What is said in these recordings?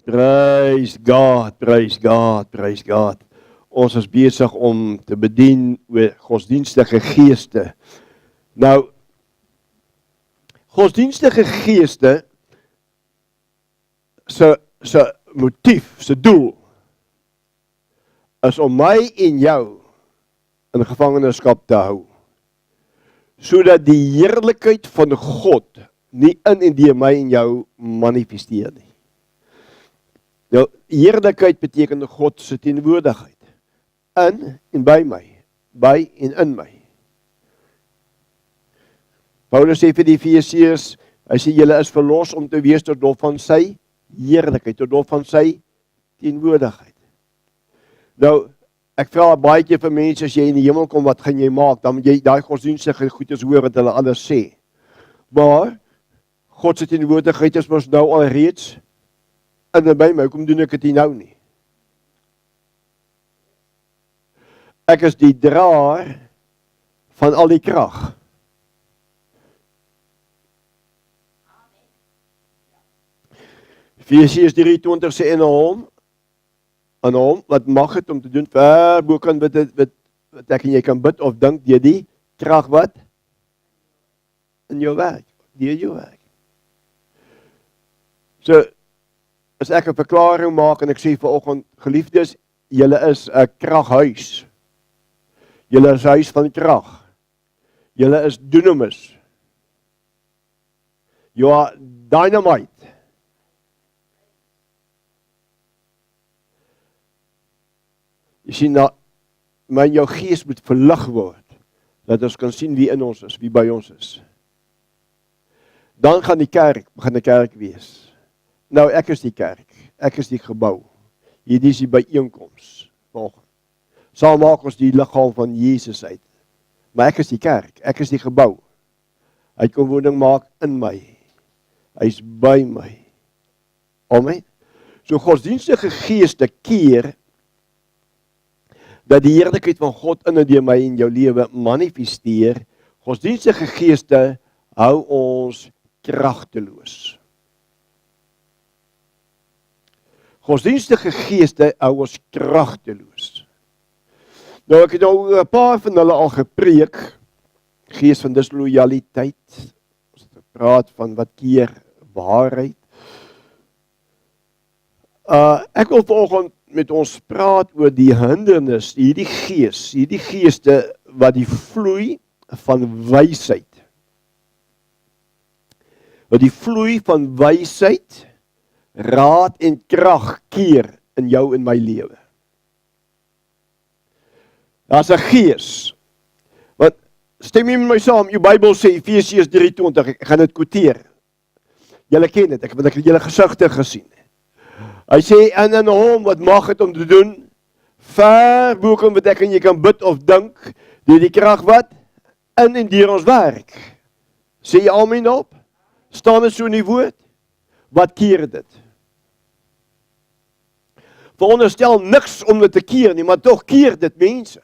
Praise God, praise God, praise God. Ons is besig om te bedien oor godsdienstige geeste. Nou, godsdienstige geeste se motief, se doel is om my en jou in gevangenskap te hou, sodat die heerlikheid van God nie in en deur my en jou manifesteer nie. Nou, heerlikheid beteken God se teenwoordigheid in en by my, by en in my. Paulus sê vir die Efesiërs, hy sê julle is verlos om te wees tot lof van sy heerlikheid, tot lof van sy teenwoordigheid. Nou, ek vra baie keer vir mense, as jy in die hemel kom, wat gaan jy maak? Dan moet jy daai godsdienstige goedes hoor wat hulle alles sê. Maar God se teenwoordigheid is mos nou al reeds in en by my, hoekom doen ek dit nou nie? Ek is die draer van al die krag. Efesiërs 3:20 sê aan hom, wat mag het om te doen, ver bo kan wat ek en jy kan bid of dink deur die krag wat in jou werk, deur jou werk. So, as ek 'n verklaring maak en ek sê vanoggend, geliefdes, julle is 'n kraghuis. Julle is huis van krag. Julle is dunamis. You are dynamite. Jy sien, maar jou gees moet verlig word, dat ons kan sien wie in ons is, wie by ons is. Dan gaan die kerk, begin 'n kerk wees. Nou, ek is die kerk, ek is die gebou. Hierdie is die byeenkoms. Saam maak ons die liggaam van Jesus uit. Maar ek is die kerk, ek is die gebou. Hy kom woning maak in my. Hy is by my. Amen. So godsdienstige geeste keer dat die heerlikheid van God in en deur my en jou lewe manifesteer. Godsdienstige geeste hou ons kragteloos. Godsdienstige geeste hou ons kragteloos. Nou, ek het nou 'n paar van hulle al gepreek, gees van disloyaliteit, ons het gepraat van wat keer waarheid. Ek wil vanoggend met ons praat oor die hindernis, hierdie geeste wat die vloei van wysheid. Wat die vloei van wysheid, raad en krag keer in jou en my lewe. Daar's 'n gees. Want stem jy met my saam, jou Bybel sê Efesiërs 3:20, ek gaan dit quoteer. Julle ken dit, ek het julle gesigte gesien. Hy sê in hom wat mag het om te doen, ver bo kan wat ek en jy kan bid of dink, deur die krag wat in en deur ons werk. Sê jy amen op? Staan dit so in die woord? Wat keer dit? Veronderstel niks om dit te keer nie, maar tog keer dit mense.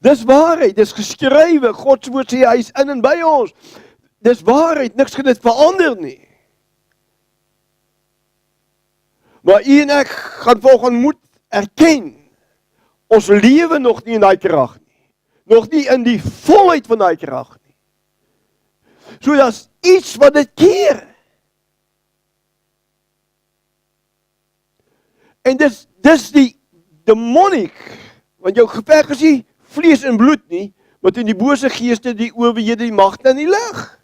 Dis waarheid, dis geskrywe, God se woord sê hy is in en by ons. Dis waarheid, niks gaan dit verander nie. Maar u en ek gaan volgens moet erken, ons lewe nog nie in daai krag nie. Nog nie in die volheid van daai krag nie. So daar's iets wat dit keer. En dis die demoniek, want jou geveg is nie vlees en bloed nie, maar in die bose geeste, die owerhede, die magte in die lig.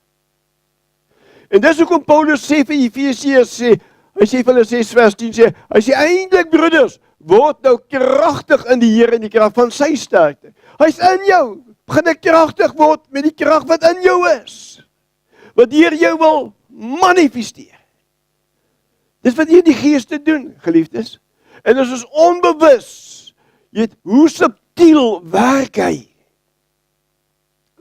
En dis hoekom Paulus sê vir Efesiërs, hy sê vir hulle 6:10, hy sê eintlik broeders, word nou kragtig in die Here en die krag van sy sterkte. Hy's in jou, begin ek kragtig word met die krag wat in jou is, wat deur jou wil manifesteer. Dis wat hierdie geeste doen, geliefdes. En as ons onbewus, jy weet, hoe subtiel werk hy?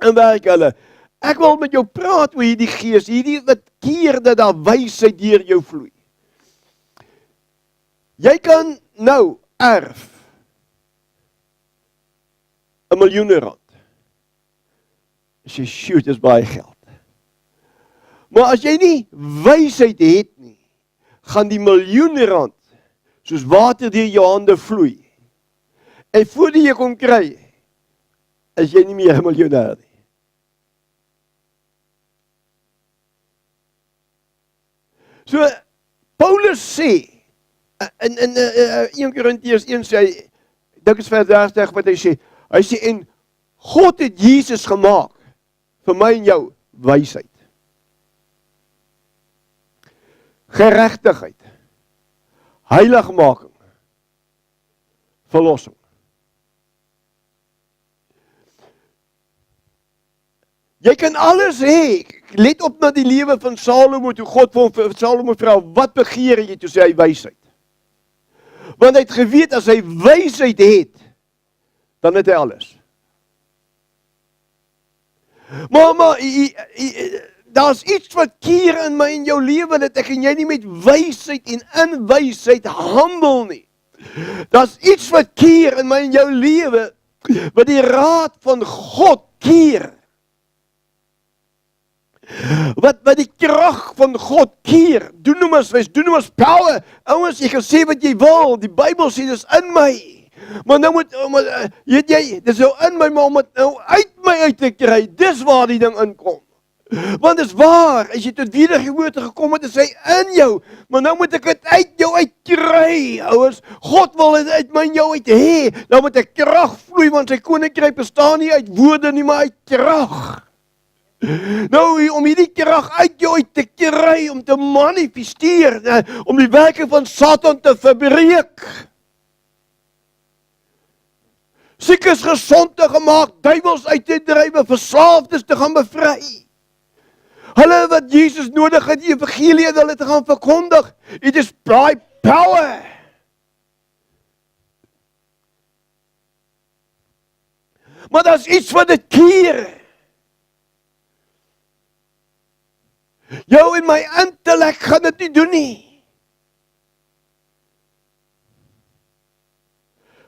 En werk hulle. Ek wil met jou praat oor hierdie gees, hierdie wat keer dat daar wysheid deur jou vloei. Jy kan nou erf R1 miljoen. As jy shoot, is baie geld. Maar as jy nie wysheid het nie, gaan die miljoene rand soos water deur jou hande vloei. En voordat jy kom kry, is jy nie meer 'n miljonair nie. So, Paulus sê, in 1 Korintiërs 1 sê hy, dink is vers 30 wat hy sê, en God het Jesus gemaak, vir my en jou, wysheid, geregtigheid, heiligmaking, verlossing. Jy kan alles hê. Let op na die lewe van Salomo, toe God vir Salomo vra, wat begeer jy, toe sê hy wysheid. Want hy het geweet, as hy wysheid het, dan het hy alles. Maar daar's iets wat keer in my en jou lewe, dat ek en jy nie met wysheid en in wysheid handel nie. Daar's iets wat keer in my en jou lewe, wat die raad van God keer. Wat die krag van God keer. Dunamis power. Ouens, jy kan sê wat jy wil. Die Bybel sê dis in my. Maar nou moet dis nou in my, maar om dit nou uit my uit te kry, dis waar die ding inkom. Want dis waar, as jy tot wedergeboorte gekom het, is hy in jou. Maar nou moet ek dit uit jou uit kry, ouens. God wil dit uit my en jou uit hê. Nou moet 'n krag vloei, want sy koninkryk bestaan nie uit woorde nie, maar uit krag. Nou, om hierdie krag uit jou uit te kry, om te manifesteer, om die werke van Satan te verbreek. Siekes gesond te gemaak, duiwels uit te drywe, verslaafdes te gaan bevry. Hulle wat Jesus nodig het, die evangelie en hulle te gaan verkondig. It is by power. Maar daar's iets wat dit keer. Jou en my intellek gaan dit nie doen nie.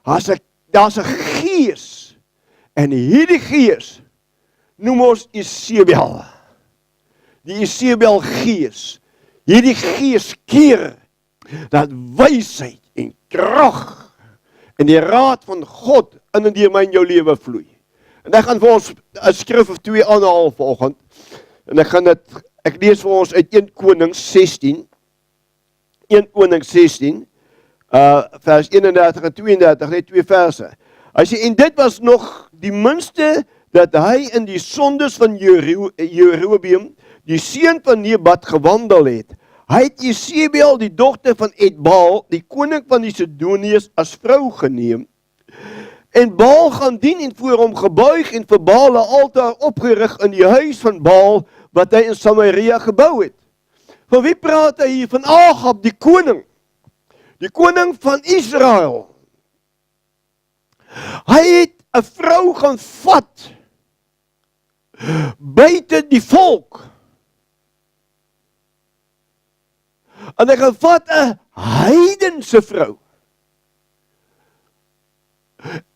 Daar's 'n gees, en hierdie gees noem ons Isebel. Die Isebel gees. Hierdie gees keer dat wysheid en krag en die raad van God in en deur my en jou lewe vloei. En ek gaan vir ons 'n skrif of 2 aanhaal vanoggend. En ek lees vir ons uit 1 Konings 16. 1 Konings 16, vers 31 en 32, net 2 verse. Hy sê, en dit was nog die minste dat hy in die sondes van Jerobeam, die seun van Nebat, gewandel het. Hy het Isebel, die dogter van Etbaal, die koning van die Sidoniërs, as vrou geneem. En Baal gaan dien en voor hom gebuig en vir Baal 'n altaar opgerig in die huis van Baal, wat hy in Samaria gebou het. Van wie praat hy hier? Van Agab, die koning. Die koning van Israel. Hy het 'n vrou gaan vat buite die volk. En hy gaan vat 'n heidense vrou.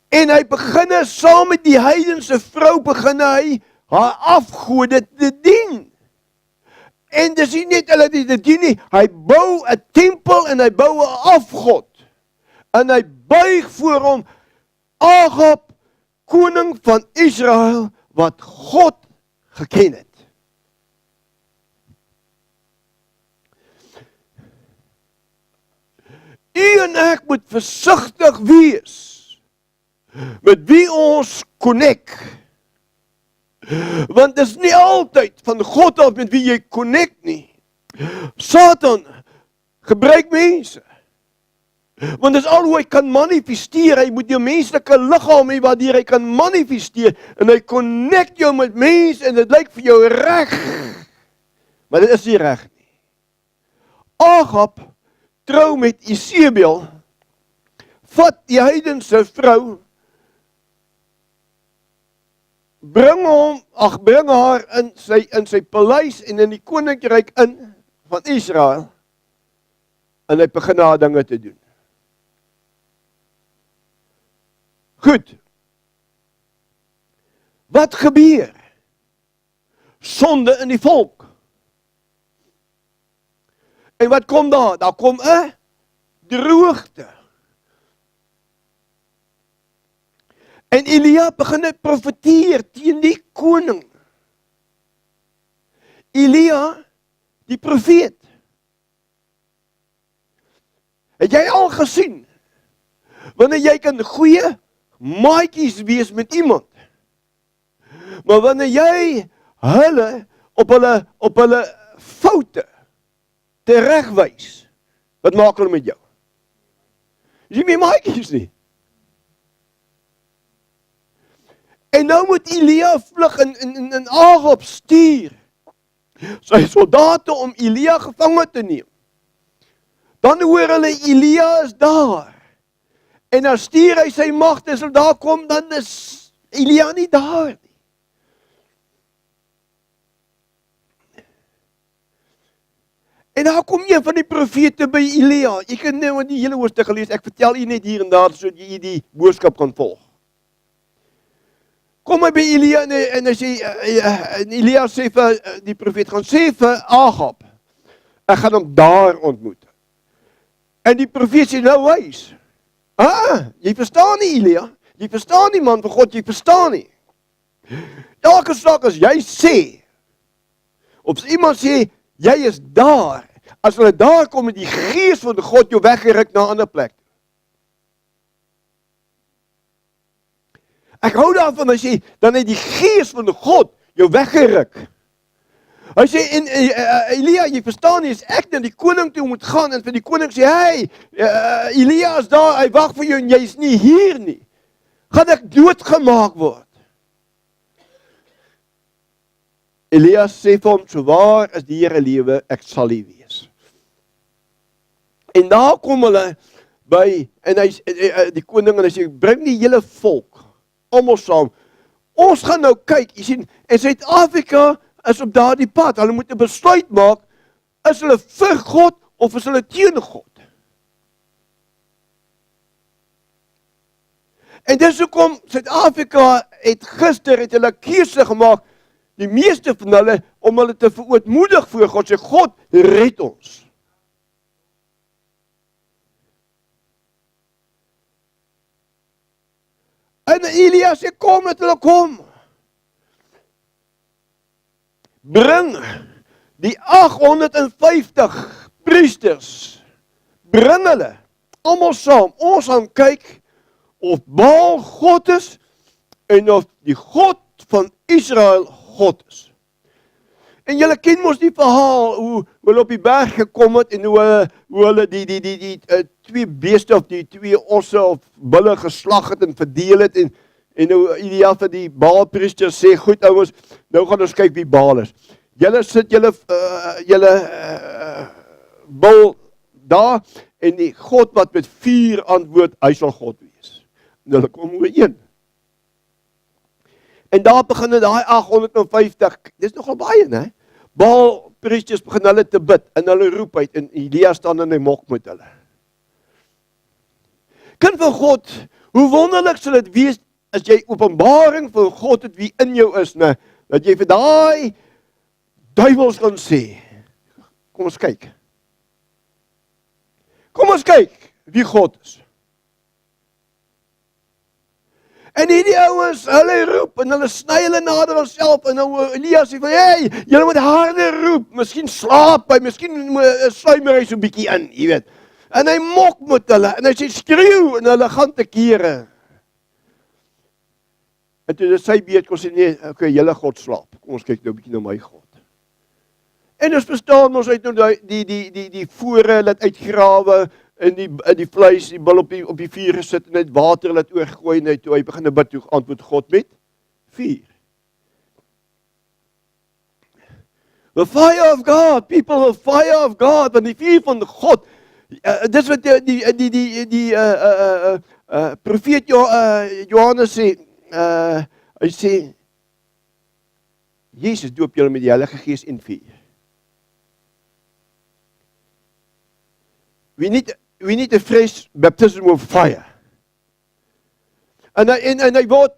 En hy begin saam met die heidense vrou begin hy haar afgode te dien. En dis nie net hulle dit dien nie, hy bou 'n tempel en hy bou 'n afgod. En hy buig voor hom, Agab, koning van Israel, wat God geken het. U en ek moet versigtig wees met wie ons connect. Want dit is nie altyd van God af met wie jy connect nie. Satan gebruik mense. Want dit is al hoe hy kan manifesteer. Hy moet jou menslike liggaam hê waardeur hy kan manifesteer. En hy connect jou met mense en dit lyk vir jou reg. Maar dit is nie reg nie. Agab trou met Isebel, vat die heidense vrou, bring haar in sy paleis en in die koninkryk in van Israel, en hy begin haar dinge te doen. Goed. Wat gebeur? Sonde in die volk. En wat kom daar? Daar kom 'n droogte. En Elia begin net profeteer teen die koning. Elia, die profeet. Het jy al gesien, wanneer jy kan goeie maatjies wees met iemand, maar wanneer jy hulle op hulle foute teregwys, wat maak hulle met jou? Is nie meer maatjies nie. En nou moet Elia vlug in Ahab stuur sy soldate om Elia gevange te neem. Dan hoor hulle Elia is daar. En dan stuur hy sy magte, as hulle daar kom, dan is Elia nie daar nie. En daar kom een van die profete by Elia. Jy kan nou die hele hoofstuk gelees, ek vertel u net hier en daar, sodat jy die boodskap kan volg. Kom hy by Elia en hy sê, en Elia sê vir die profeet, gaan sê vir Ahab, ek gaan hom daar ontmoet. En die profeet sê, nou wys, jy verstaan nie Elia, jy verstaan nie man van God, jy verstaan nie. Elke sak as jy sê, of iemand sê, jy is daar, as hulle daar kom met die gees van God jou weggeruk na 'n ander plek. Ek hou daarvan, hy sê, dan het die gees van God jou weggeruk. Hy sê, en Elia, jy verstaan nie, as ek na die koning toe moet gaan, en vir die koning sê, hey, Elia is daar, hy wag vir jou, en jy is nie hier nie, gaan ek doodgemaak word. Elia sê vir hom, so waar is die Here lewe, ek sal hier wees. En daar kom hulle by, en hy, die koning, en hy sê, bring die hele volk, almal saam. Ons gaan nou kyk, jy sien, en Suid-Afrika is op daardie pad. Hulle moet 'n besluit maak, is hulle vir God of is hulle teen God? En dis hoekom Suid-Afrika het hulle keuse gemaak, die meeste van hulle, om hulle te verootmoedig voor God, sê God, red ons. En Elia sê, kom, dat hulle kom. Bring die 850 priesters, bring hulle, almal saam, ons gaan kyk, of Baal God is, en of die God van Israel God is. En julle ken mos die verhaal, hoe hulle op die berg gekom het, en hoe hulle die twee beeste, of die twee osse, of bulle geslag het, en verdeel het, en hoe Elia vir die Baalpriesters sê, goed ouens, nou gaan ons kyk wie Baal is. Julle sit julle bul daar, en die God wat met vuur antwoord, hy sal God wees. En hulle kom ooreen. En daar begin daai 850, dis nogal baie, né? Baalpriesters begin hulle te bid, en hulle roep uit, en Elia staan in die mok met hulle. Kind van God, hoe wonderlik sal dit wees, as jy openbaring van God het wie in jou is, né? Dat jy vir daai duivels kan sê, kom ons kyk. Kom ons kyk wie God is. En hierdie ouens, hulle roep, en hulle sny hulle nader aan self, en nou Elia sê van, hey, julle moet harder roep, miskien slaap hy, miskien sluimer hy so bietjie in, jy weet. En hy mok met hulle, en hy sê skreeu, en hulle gaan te kere. En toe sy beurt kon sê, nee, okay, julle God slaap, kom ons kyk nou bietjie na my God. En ons verstaan ons uit nou die voere laat uitgrawe, en die vleis, die bil op die vuur gesit, en het water laat oorgooi, en toe hy begin bid, toe antwoord God met vuur. The fire of God, people, the fire of God, want die vuur van God, dis wat die profeet Johannes sê, hy sê, Jesus doop julle met die Heilige Gees en vuur. We need a fresh baptism of fire. En hy word,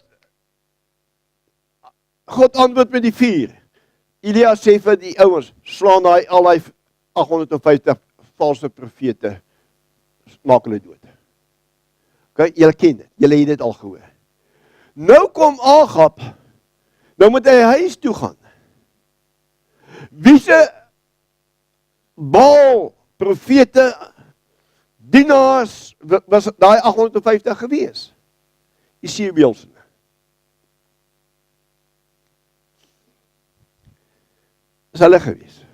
God antwoord met die vuur. Elia sê vir die ouens, slaan al die 850 valse profete maak hulle dood. Okay, julle ken dit, julle het dit al gehoor. Nou kom Agab, nou moet hy huis toe gaan. Wie se Baal, profete, dienaars, was daai 850 gewees? Isebel se. Is hulle gewees.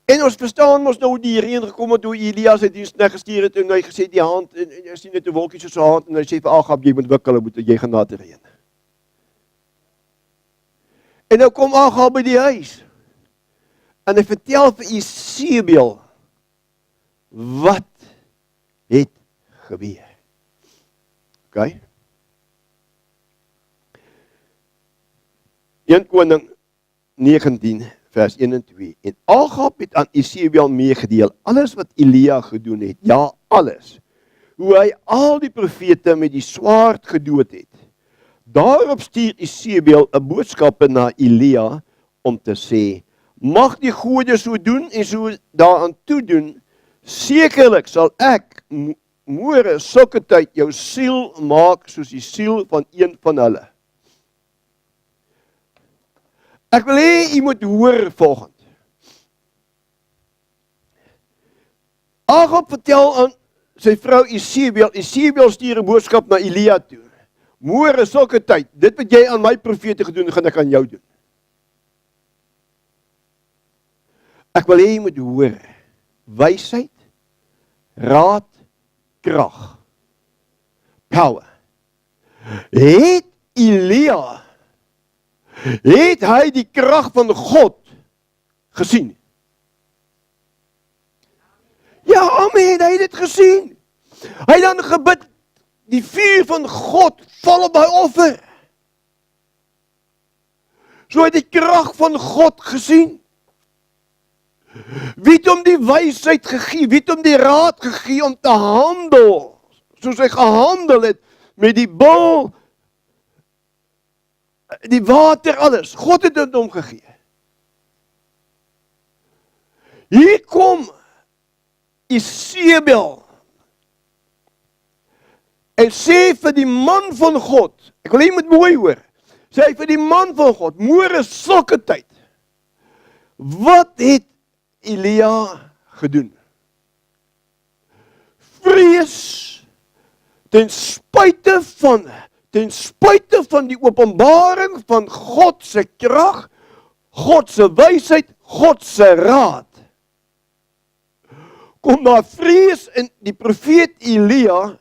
En ons verstaan ons nou hoe die reën gekom het, hoe Elias het diens gestuur het, en hy gesê die hand, en hy sien net 'n wolkie so sy hand, en hy sê vir Agab, jy moet wikkel, jy gaan na te reën. En nou kom Agab by die huis, en hy vertel vir Isebel, wat het gebeur. Okay? 1 Koning 19 vers 1 en 2. En Agab het aan Isebel meegedeel alles wat Elia gedoen het. Ja, alles. Hoe hy al die profete met die swaard gedood het. Daarop stuur Isebel 'n boodskapper na Elia om te sê: mag die gode so doen en so daaraan toedoen, sekerlik sal ek môre sulke tyd jou siel maak soos die siel van een van hulle. Ek wil hê jy moet hoor volgende. Agab vertel aan sy vrou Isebel, Isebel stuur 'n boodskap na Elia toe. Môre sulke tyd, dit wat jy aan my profete gedoen, gaan ek aan jou doen. Ek wil hê jy moet hoor, wysheid, raad, krag, power. Het Elia, het hy die krag van God gesien? Ja, amen, hy het dit gesien. Hy het dan gebid, die vuur van God val op my offer. So hy het die krag van God gesien. Wie het hom die wysheid gegee, wie het hom die raad gegee om te handel, soos hy gehandel het met die bul, die water, alles. God het dit hom gegee. Hier kom Isebel en sê vir die man van God, ek wil jy moet mooi hoor, sê vir die man van God, môre sulke tyd, wat het Elia gedoen? Vrees, ten spyte van die openbaring van God se krag, God se wysheid, God se raad. Kom daar vrees in die profeet Elia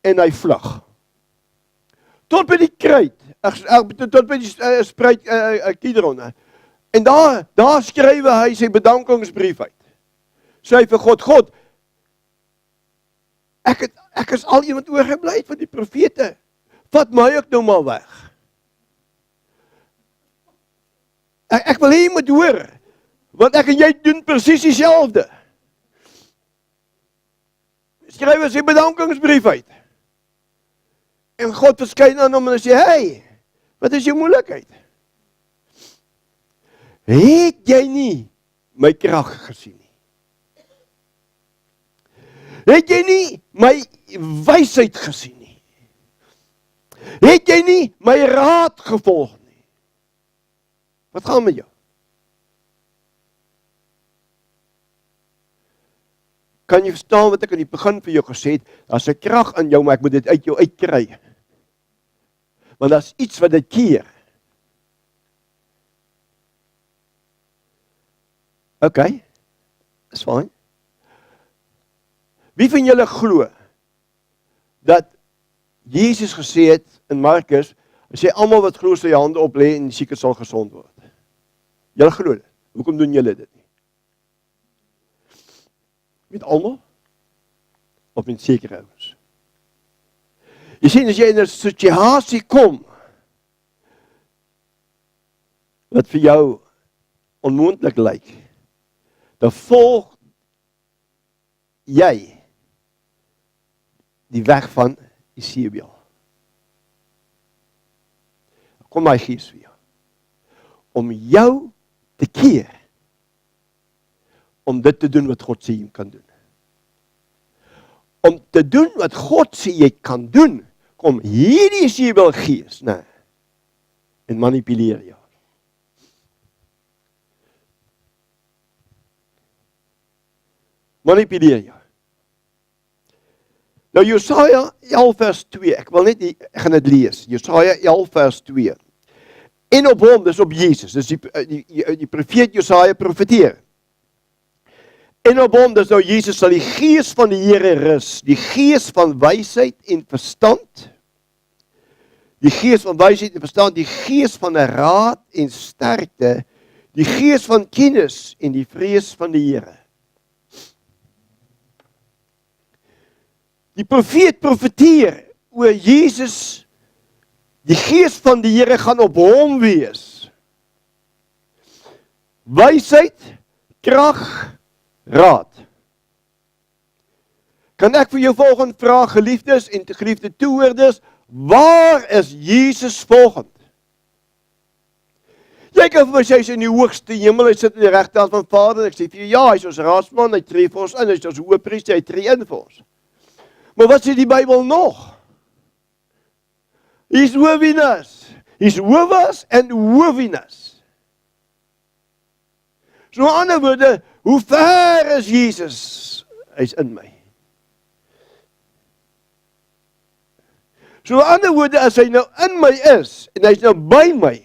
en hy vlug. Tot by die kruit, tot by die spruit Kidron. En daar skrywe hy sy bedankingsbrief uit. Sê vir God, God, ek is al iemand oorgebly van die profete. Vat my ook nou maar weg. Ek wil hê jy moet hoor, want ek en jy doen presies dieselfde. Skrywe sy bedankingsbrief uit. En God verskyn aan hom en sê, hey, wat is jou moeilikheid? Het jy nie my krag gesien nie? Het jy nie my wysheid gesien nie? Het jy nie my raad gevolg nie? Wat gaan met jou? Kan jy verstaan wat ek aan die begin vir jou gesê het? Daar's 'n krag in jou, maar ek moet dit uit jou uitkry. Want daar's iets wat dit keer. Okay, is fyn. Wie van julle glo dat Jesus gesê het in Markus, hy sê almal wat glo sy hande op lê en seker sal gesond word. Julle glo dit. Hoekom doen julle dit nie? Met almal? Of met sekere ouens? Jy sien, as jy in 'n situasie kom wat vir jou onmoontlik lyk, dan volg jy die weg van Isebel. Kom my gees vir jou. Om jou te keer om dit te doen wat God sê jy kan doen. Om te doen wat God sê jy kan doen, kom hierdie Jezebelgees, en manipuleer jou. Manipuleer jou. Nou Jesaja 11 vers 2, ek gaan dit lees, Jesaja 11 vers 2. En op hom, dis op Jesus, dis die profeet Jesaja profeteer. En op hom, dis nou Jesus, sal die gees van die Here rus, die gees van wysheid en verstand, die gees van wysheid en verstand, die gees van 'n raad en sterkte, die gees van kennis en die vrees van die Here. Die profeet profeteer oor Jesus, die gees van die Here gaan op hom wees. Wysheid, krag, raad. Kan ek vir jou volgende vraag, geliefdes en geliefde toehoorders, waar is Jesus volgend? Jy kan vir my sê, hy is in die hoogste hemel, hy sit in die regterhand van Vader, en ek sê vir jou, ja, hy is ons raadsman, hy tree vir ons in, hy is ons hoëpriester, hy tree in vir ons. Maar wat sê die Bybel nog? Hy is howinas. Hy is howas en howinas. So in ander woorde, hoe ver is Jesus? Hy is in my. So in ander woorde, as hy nou in my is, en hy is nou by my,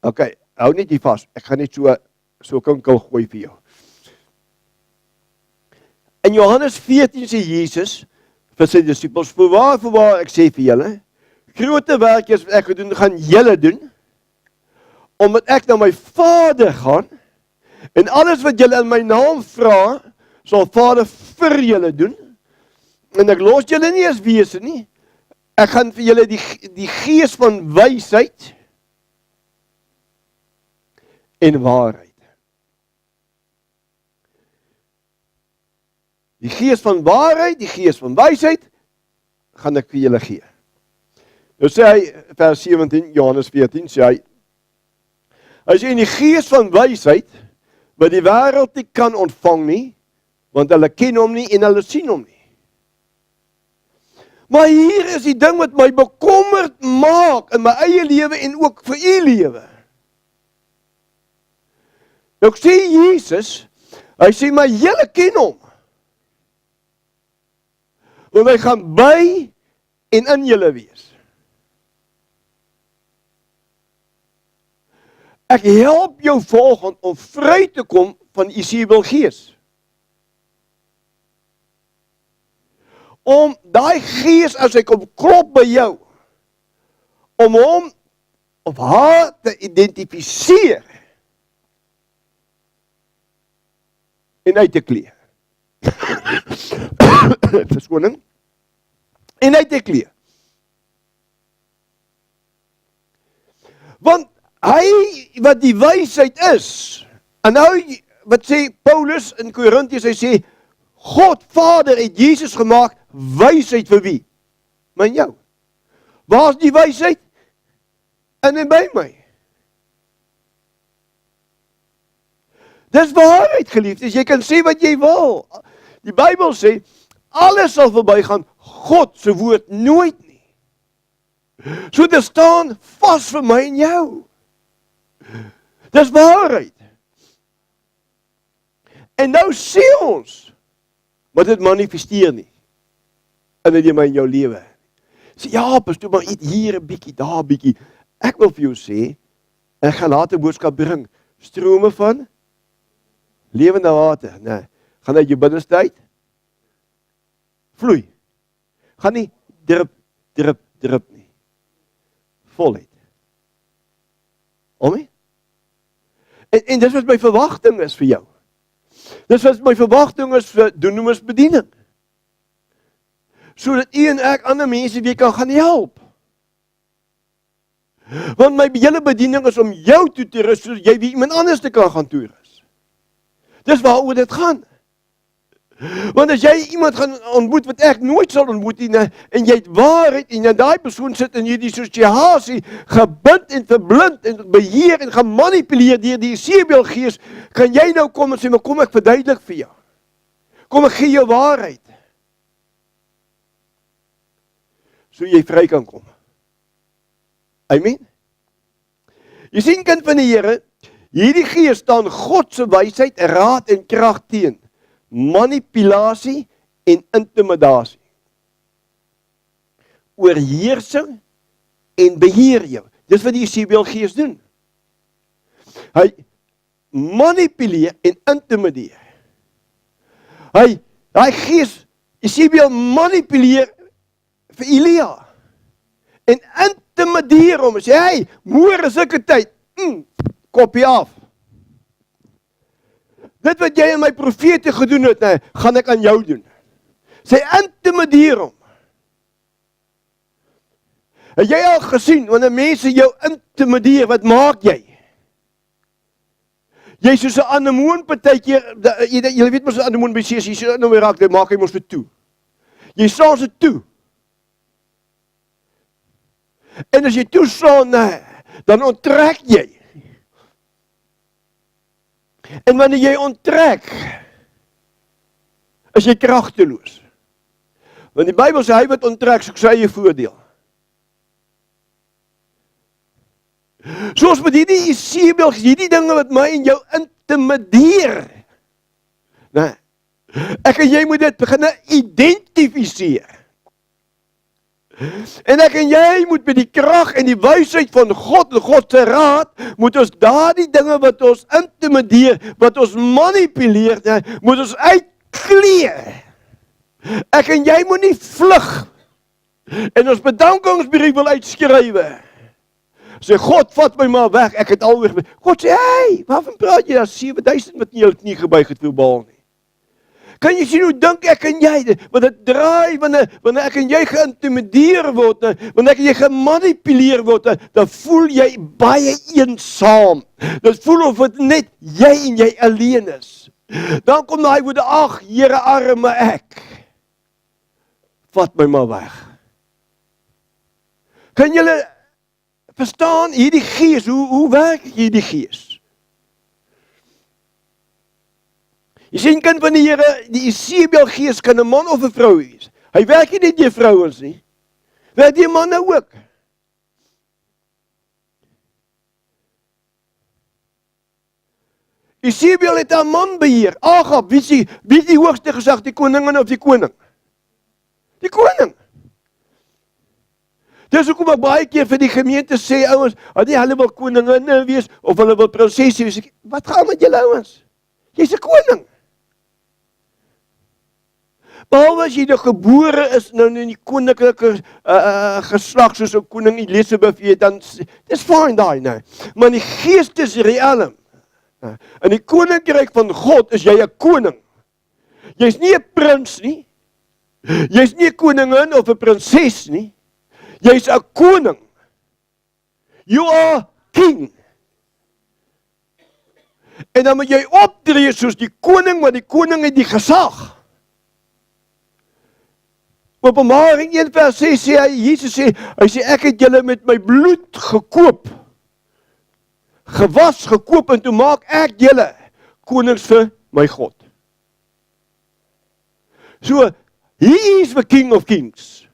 ok, hou net hier vast, ek gaan net so kinkel gooi vir jou. In Johannes 14 sê Jesus vir sy disciples, voorwaar, ek sê vir julle, grote werkers wat ek gedoen, gaan julle doen, omdat ek na my Vader gaan, en alles wat julle in my naam vra, sal Vader vir julle doen, en ek los julle nie as wese nie, ek gaan vir julle die gees van wysheid en waarheid. Die gees van waarheid, die gees van wysheid, gaan ek vir julle gee. Nou sê hy, vers 17, Johannes 14, sê hy sê, in die gees van wysheid, wat die wêreld nie kan ontvang nie, want hulle ken hom nie en hulle sien hom nie. Maar hier is die ding wat my bekommerd maak, in my eie lewe en ook vir u lewe. Nou ek sê Jesus, hy sê, maar julle ken hom. Want hy gaan by en in julle wees. Ek help jou volgend om vry te kom van Jezebelgees. Om daai gees as hy kom klop by jou, om hom of haar te identifiseer en uit te klee. Verskoning. En uit te klee. Want hy wat die wysheid is, en nou wat sê Paulus in Korintiërs, hy sê, God Vader het Jesus gemaak, wysheid vir wie? My en jou. Waar is die wysheid? In en by my. Dis waarheid, geliefdes, jy kan sê wat jy wil. Die Bybel sê, alles sal verbygaan, God se woord nooit nie. So dit staan vas vir my en jou. Dis waarheid. En nou sê ons, maar dit manifesteer nie. In dit my en jou lewe. Sê, ja, pastoor, maar hier 'n bietjie, daar 'n bietjie. Ek wil vir jou sê, ek gaan later boodskap bring, strome van lewende water, gaan uit jou binneste uit, vloei. Gaan nie drup nie. Volheid. Amen? En dis wat my verwagting is vir jou. Dis wat my verwagting is vir dunamis bediening. Sodat u en ek ander mense weer kan gaan help. Want my hele bediening is om jou toe te rus, sodat jy weer iemand anders te kan gaan toerus. Dis waaroor dit gaan. Want as jy iemand gaan ontmoet wat ek nooit sal ontmoet nie, en jy het waarheid, en daai persoon sit in hierdie situasie, gebind en verblind, en beheer en gemanipuleer deur die Jezebelgees, kan jy nou kom en sê, maar kom ek verduidelik vir jou. Kom ek gee jou waarheid. So jy vry kan kom. Amen. Jy sien, kind van die Here, hierdie gees staan God se wysheid, raad en krag teen. Manipulasie en intimidasie. Oorheersing en beheer jou. Dis wat die Jezebelgees doen. Hy manipuleer en intimideer. Hy gees, Jezebel manipuleer vir Elia. En intimideer hom. Sê, hey, môre sulke tyd, kopie af. Dit wat jy en my profete gedoen het, gaan ek aan jou doen. Sy intimideer hom. Het jy al gesien, wanneer mense jou intimideer, wat maak jy? Jy soos 'n anemoon partykeer, jy weet mos 'n anemoon by sees, jy nou weer raak, jy maak hy mos vir toe. Jy slaan se toe. En as jy toeslaan, dan onttrek jy. En wanneer jy onttrek, is jy kragteloos. Want die Bybel sê, hy wat onttrek, soek sy eie voordeel. Soos met hierdie Jezebel, hierdie dinge wat my en jou intimideer. Ek en jy moet dit begin identifiseer. En ek en jy moet met die krag en die wysheid van God en God se raad, moet ons daardie dinge wat ons intimideer, wat ons manipuleer, moet ons uitkleer. Ek en jy moet nie vlug en ons bedankingsbrief wil uitskrywe. Sê, God, vat my maar weg, ek het alweer. God sê, hey, waarvan praat jy daar 7000 wat nie jou knie gebuig het vir Baal nie? Kan jy sien hoe dink ek en jy, want dit draai, wanneer ek en jy geïntimideer word, wanneer ek en jy gemanipuleer word, dan voel jy baie eensaam. Dit voel of het net jy en jy alleen is. Dan kom daai woorde, ag, Here, arme ek. Vat my maar weg. Kan julle verstaan, hierdie gees, hoe werk hierdie gees? Jy sien, kind van die Here, die Jezebelgees kan 'n man of 'n vrou wees. Hy werk nie net deur vrouens nie. Werk deur manne ook. Jezebel het 'n man beheer. Agab, wie is die hoogste gesag, die koningin of die koning? Die koning. Dis hoekom ek baie keer vir die gemeente sê, ouens, hulle wil koninginne wees, of hulle wil prinsesse wees. Wat gaan met julle ouens? Jy's 'n koning. Behalwe as jy nou gebore is, nou in die koninklike geslag, soos op koning Elisabeth, dan, dis fine daai, nou. Maar in die geestesrealm, in die koninkryk van God, is jy 'n koning. Jy's nie 'n prins nie, jy's nie 'n koningin of 'n prinses nie, jy's 'n koning. You are king. En dan moet jy optree soos die koning, want die koning het die gesag. Openbaring 1:6 sê hy, Jesus sê, ek het julle met my bloed gekoop, gewas, gekoop, en toe maak ek julle konings vir my God. So, he is the King of Kings.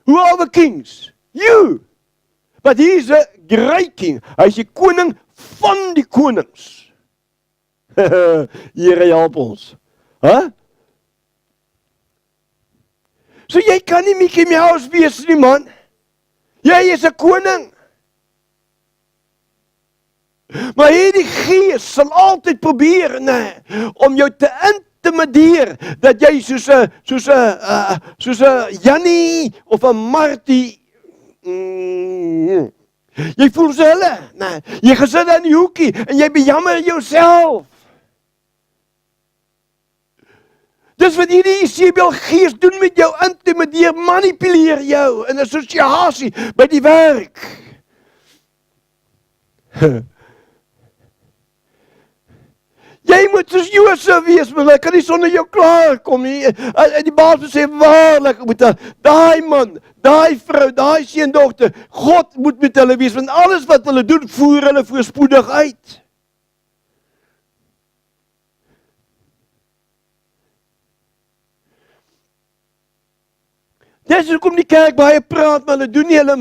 Who are the kings? You. But he is a great king. Hy is die koning van die konings. Here help ons. Huh? So jy kan nie Mickey Mouse wees nie, man. Jy is 'n koning. Maar hierdie gees sal altyd probeer, om jou te intimideer, dat jy soos 'n Jannie of 'n Martie, jy voel so hulle, jy gesit in die hoekie, en jy bejammer jouself. Dis wat hierdie Jezebelgees doen met jou, intimideer, manipuleer jou in 'n situasie by die werk. Jy moet soos Josef wees, maar hy kan nie sonder jou klaarkom nie. En die baas sê, waarlik, moet daai man, daai vrou, daai seendogter, God moet met hulle wees, want alles wat hulle doen, voer hulle voorspoedig uit. Dis hoekom die kerk baie praat, maar hulle doen nie, hulle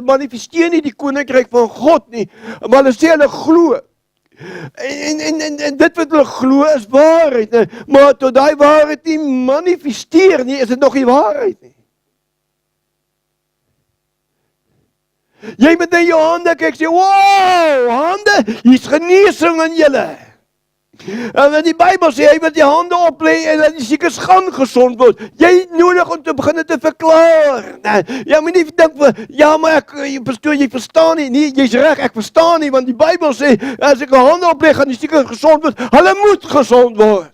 manifesteer nie die koninkryk van God nie, maar hulle sê hulle glo. En dit wat hulle glo is waarheid, nee. Maar tot daai waarheid nie manifesteer nie, is dit nog nie waarheid nie. Jy moet in jou hande kyk, sê, wow, hande, hier's genesing in julle. En die Bybel sê, hy moet die hande oplê en die siekes gaan gesond word. Jy nodig om te begin te verklaar. Jy moet nie dink, ja, maar jy verstaan nie. Nee, jy's reg, ek verstaan nie, want die Bybel sê, as ek 'n hande oplê, gaan die siekes gesond word. Hulle moet gesond word.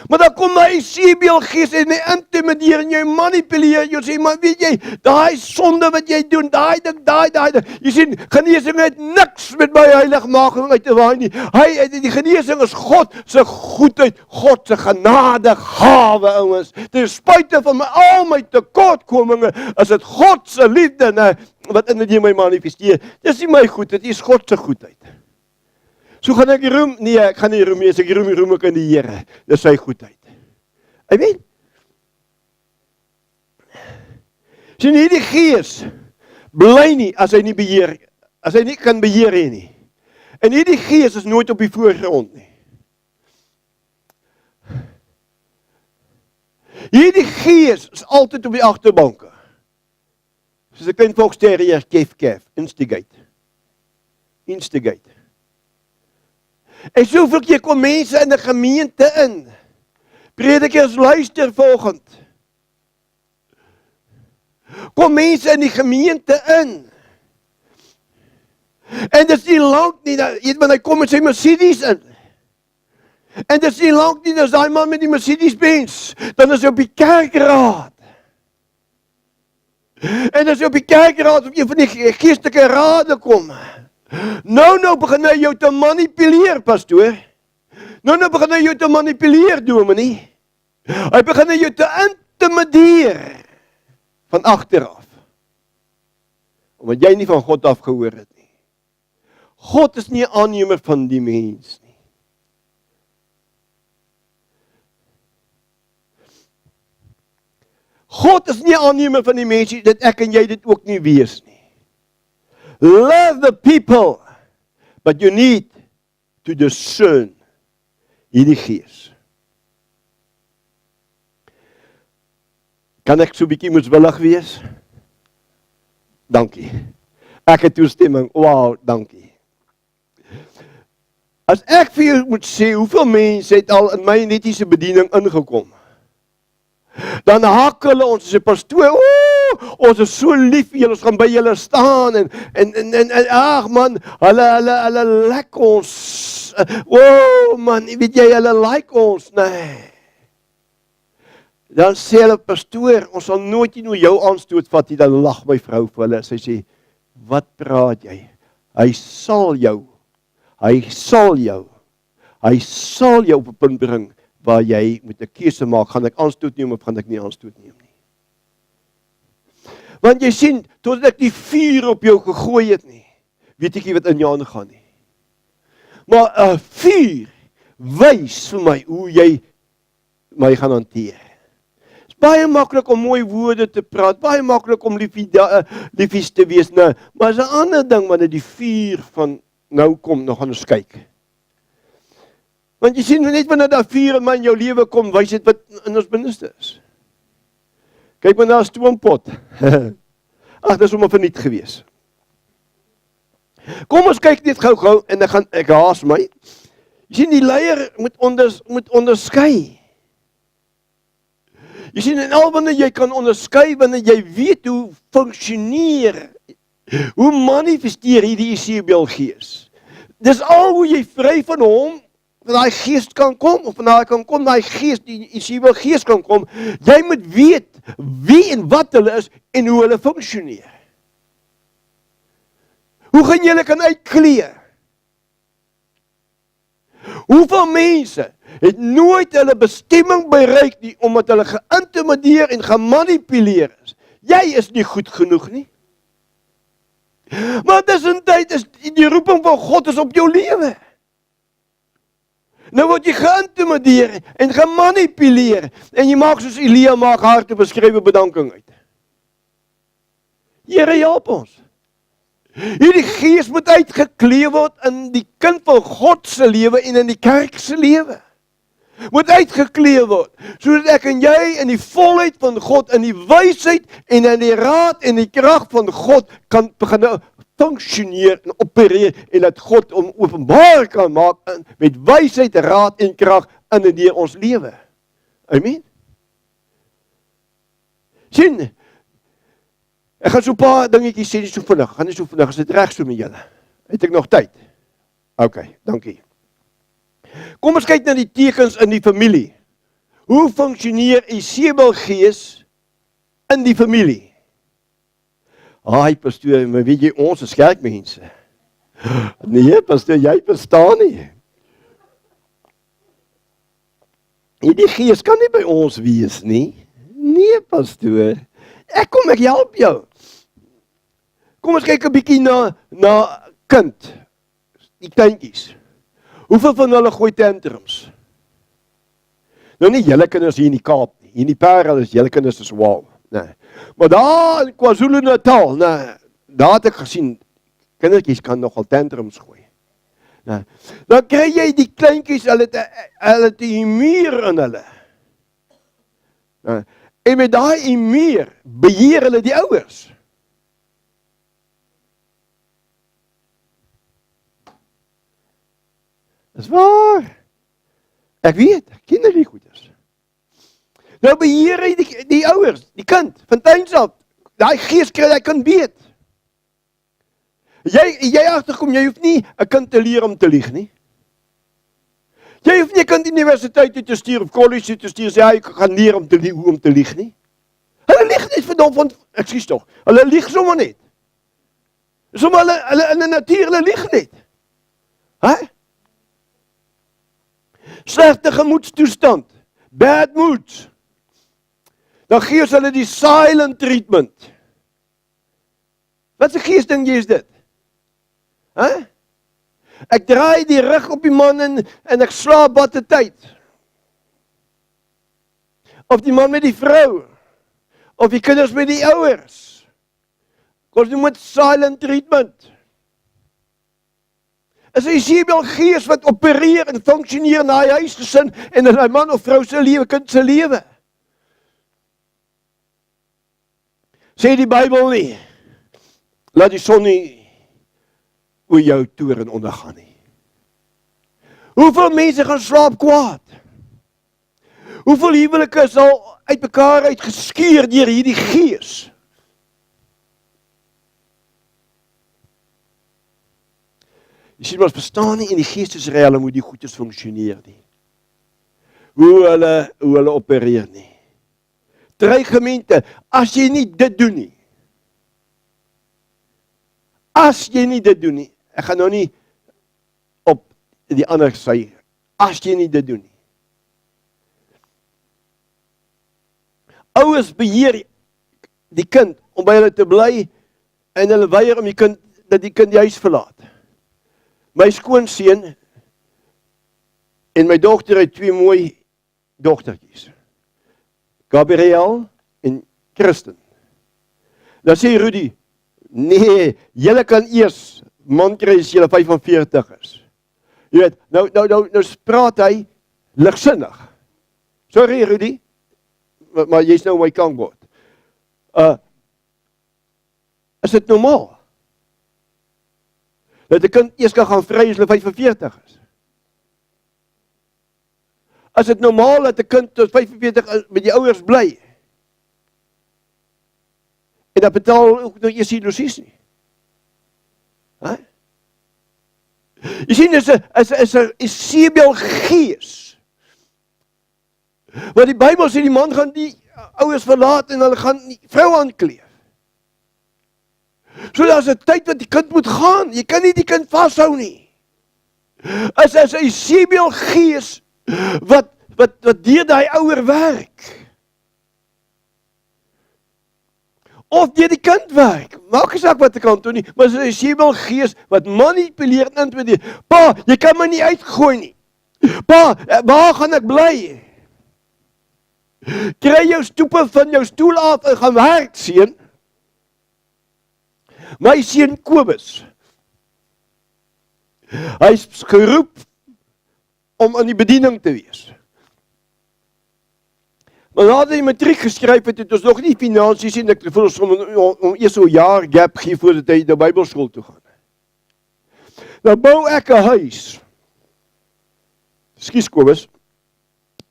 Maar dan kom my Jezebelgees en hy intimideer en jy manipuleer, jy sê, maar weet jy, daai sonde wat jy doen, daai ding, jy sien, genesing het niks met my heiligmaking uit te waai nie. Die genesing is God se goedheid, God se genade gawe, ouens. Ten spyte van al my tekortkominge, is dit God se liefde, wat in my manifesteer. Dis nie my goedheid, dit is God se goedheid. So gaan ek roem? Nee, ek gaan nie roem nie, as ek roem ek in die Here. Dis sy goedheid. Amen? Sien, hierdie gees bly nie as hy nie beheer, as hy nie kan beheer hê nie. En hierdie gees is nooit op die voorgrond nie. Hierdie gees is altyd op die agterbanke. Soos 'n klein volksterrier, kef, instigate. En soveel keer kom mense in 'n gemeente in. Predikers luister vanoggend. Kom mense in die gemeente in. En dit is nie lank nie, want hy kom met sy Mercedes in. En dit is nie lank nie, as daai man met die Mercedes-Benz, dan is hy op die kerkraad. En as jy op die kerkraad of een van die geestelike rade kom, nou begin hy jou te manipuleer, pastoor. Nou begin hy jou te manipuleer, dominee. Hy begin jou te intimideer van agteraf. Omdat jy nie van God af gehoor het nie. God is nie 'n aannemer van die mens nie. God is nie 'n aannemer van die mens nie, dat ek en jy dit ook nie wees nie. Love the people, but you need to discern hierdie gees. Kan ek so 'n bietjie moeswillig wees? Dankie. Ek het toestemming. Wow, dankie. As ek vir jou moet sê, hoeveel mense het al in my netiese bediening ingekom? Dan hak hulle ons as 'n pastoor, ons is so lief vir julle, ons gaan by julle staan, en ag man, hulle like ons, man, weet jy, hulle like ons, nee. Dan sê hulle, pastoor, ons sal nooit nie jou aanstoot vat nie, dan lag my vrou vir hulle, sy sê, wat praat jy? Hy sal jou op 'n punt bring, waar jy moet 'n keuse maak, gaan ek aanstoot neem of gaan ek nie aanstoot neem nie. Want jy sien, totdat ek die vuur op jou gegooi het nie, weet ek nie wat in jou aangaan nie. Maar 'n vuur wys vir my hoe jy my gaan hanteer. Dit is baie maklik om mooi woorde te praat, baie maklik om liefies te wees, nou, maar is 'n ander ding wanneer die vuur van nou kom, nog gaan ons kyk. Want jy sien, net wanneer daar vuur in jou lewe kom, wys dit wat in ons binneste is. Kyk maar na 'n stoompot. Ag, dit is sommer verniet gewees. Kom ons kyk net gou en dan gaan ek haas my. Jy sien, die leier moet onderskei. Jy sien, en al wanneer jy kan onderskei, wanneer jy weet hoe funksioneer, hoe manifesteer hierdie Jezebelgees. Dis al hoe jy vry van hom, van daai gees kan kom, of van daai kan kom, daai gees, die Jezebelgees kan kom, jy moet weet wie en wat hulle is, en hoe hulle funksioneer. Hoe gaan julle kan uitkleer? Hoeveel mense het nooit hulle bestemming bereik nie, omdat hulle geïntimideer en gemanipuleer is. Jy is nie goed genoeg nie. Maar tussentyd is die roeping van God is op jou lewe. Nou word jy geïntimideer en gemanipuleer, en jy maak soos Elia maak harte beskrywe bedanking uit. Here, help ons. Hierdie gees moet uitgeklee word in die kind van God se lewe en in die kerk se lewe. Moet uitgeklee word, sodat ek en jy in die volheid van God, in die wysheid en in die raad en die krag van God kan begin functioneer en opereer, en dat God om openbaar kan maak met wysheid, raad en krag in en deur ons lewe. Amen. Sien, ek gaan so 'n paar dingetjies sê, nie so vinnig, gaan nie so vinnig, is dit reg so met julle? Het ek nog tyd? OK, dankie. Kom ons kyk na die tekens in die familie. Hoe funksioneer die Jezebelgees in die familie? Ai, pastoor, maar weet jy, ons is kerkmense. Nee, pastoor, jy verstaan nie. Die gees kan nie by ons wees nie. Nee, pastoor. Ek help jou. Kom ons kyk 'n bietjie na kind. Die kleintjies. Hoeveel van hulle gooi tantrums? Nou nie julle kinders hier in die Kaap nie. Hier in die Parel is julle kinders is wow. Nee. Maar daar in KwaZulu-Natal, nee, daar het ek gesien, kindertjies kan nogal tantrums gooi. Nee. Dan kry jy die kleintjies, hulle het die muur in hulle. Nee. En met daai muur beheer hulle die ouers. Dis waar. Ek weet, ek ken die goeders. Nou beheer hy die ouers, die kind, van tuins af. Daai gees kry hy kan weet. Jy agterkom, jy hoef nie 'n kind te leer om te lieg nie. Jy hoef nie 'n kind universiteit toe te stuur of college toe te stuur, sê hy gaan leer om te lieg, hoe om te lieg nie. Hulle lieg net van ekskuus tog. Hulle lieg sommer net. Sommer hulle in 'n natuur, hulle lieg net. Hæ? Slegte gemoedstoestand, bad mood. Dan gee ons hulle die silent treatment. Wat 'n geesding is dit? Hæ? Ek draai die rug op die man en ek slaap baie tyd. Of die man met die vrou, of die kinders met die ouers. Ons noem dit silent treatment. Is 'n Jezebelgees wat opereer en funksioneer na hy huisgesin en in hy man of vrou se lewe, kind se lewe. Sê die Bybel nie, laat die son nie oor jou toren ondergaan nie. Hoeveel mense gaan slaap kwaad? Hoeveel huwelike is al uit mekaar uitgeskeur deur hierdie gees? Jy sien, ons verstaan nie in die geestesreële hoe die goeders funksioneer nie. Hoe hulle opereer nie. Dreigemente, as jy nie dit doen nie. As jy nie dit doen nie. Ek gaan nou nie op die ander sy. As jy nie dit doen nie. Ouers beheer die kind om by hulle te bly en hulle weier om dat die kind die huis verlaat. My skoonseun en my dogter het 2 mooi dogtertjies. Gabriel en Kristen. Dan sê Rudy, nee, julle kan eers man kry as julle 45 is. Jy weet, nou praat hy ligsinnig. Sorry Rudy, maar jy's nou my kankbord. Is dit normaal? Dat 'n kind eers kan gaan vry as hulle 45 is. As dit normaal dat 'n kind tot 45 met die ouers bly. En dat betaal ook nog eers die losies nie. Hæ? Jy sien, is 'n Jezebelgees. Want die Bybel sê die man gaan die ouers verlaat en hulle gaan die vrou aankleef. So daar's 'n tyd wat die kind moet gaan. Jy kan nie die kind vashou nie. As 'n Jezebel gees wat deur daai ouer werk. Of deur die kind werk. Maak nie saak wat ek kan doen nie, maar as 'n Jezebel gees wat manipuleer en intimideer. Pa, jy kan my nie uitgooi nie. Pa, waar gaan ek bly? Kry jou stoepe van jou stoel af en gaan werk, seun. My seun Kobus. Hy is geroep om aan die bediening te wees. Maar nadat hy matriek geskryf het, het ons nog nie finansies en ek voel ons om eers so 'n jaar gap gee voordat hy na Bybelskool toe gaan. Nou bou ek 'n huis. Skus Kobus.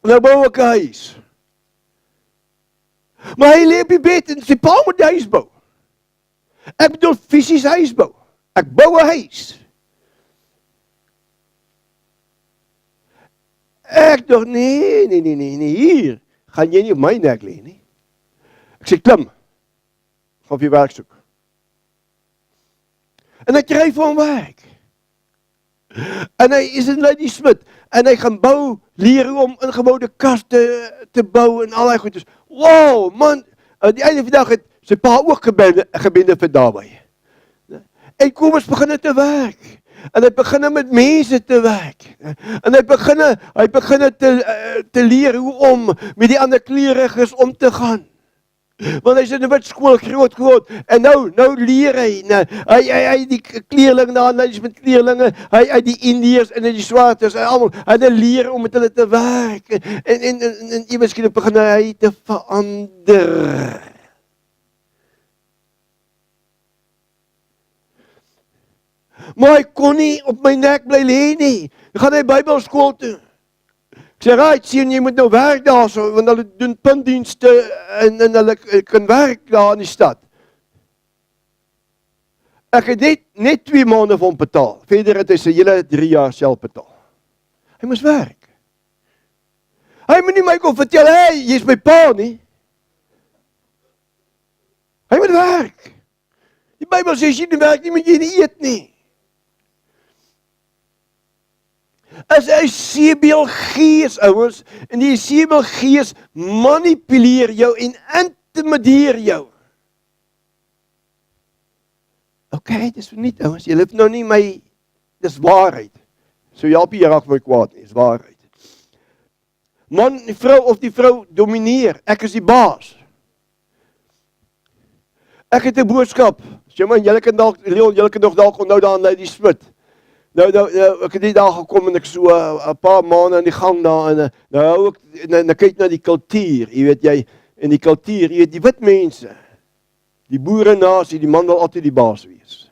Nou bou ek 'n huis. Maar hy lê op die bed en sy pa moet die huis bou. Ek bedoel fisies huis bou. Ek bou 'n huis. Ek dog nee, hier gaan jy nie op my nek lê nie. Ek sê klim. Gaan vir werk soek. En ek kry vir hom werk. En hy is in Lady Smith en hy gaan bou, leer hoe om ingeboude kaste te bou en al daai goedes. Wow, man, aan die einde van die dag het sy pa ook gebende vir daarby. En Kobus begin te werk. En hy begin met mense te werk. En hy begin te leer hoe om met die ander kleuriges om te gaan. Want hy is in 'n wit skool groot en nou leer hy, hy die kleerlinge daar, hy is met kleerlinge, hy die Indiërs en die swartes, almal, hy leer om met hulle te werk. En jy miskien begin hy te verander. Maar hy kon nie op my nek bly lê nie. Ek gaan hy Bybelskool toe. Ek sê, right, sien jy moet nou werk daar so, want hulle doen puntdienste en hulle kan werk daar in die stad. Ek het net 2 maande vir hom betaal. Verder het hy sy hele 3 jaar self betaal. Hy moes werk. Hy moet nie my kom vertel, hey, jy is my pa nie. Hy moet werk. Die Bybel sê, as jy nie werk nie, moet jy nie eet nie. As 'n Jezebel gees, ouens, en die Jezebel gees manipuleer jou en intimideer jou. Okay, dis nie ouens, jy loop nou nie my, dis waarheid. So jy help jy raak my kwaad nie, dis waarheid. Man, die vrou domineer, ek is die baas. Ek het 'n boodskap, sê man, julle kan nog dalk onthou daar in Lady Smith. Nou, ek het die dag gekom en ek so 'n paar maande in die gang daar en nou kyk na die kultuur, jy weet in die kultuur, jy weet die wit mense, die boere nasie, die man wil altyd die baas wees.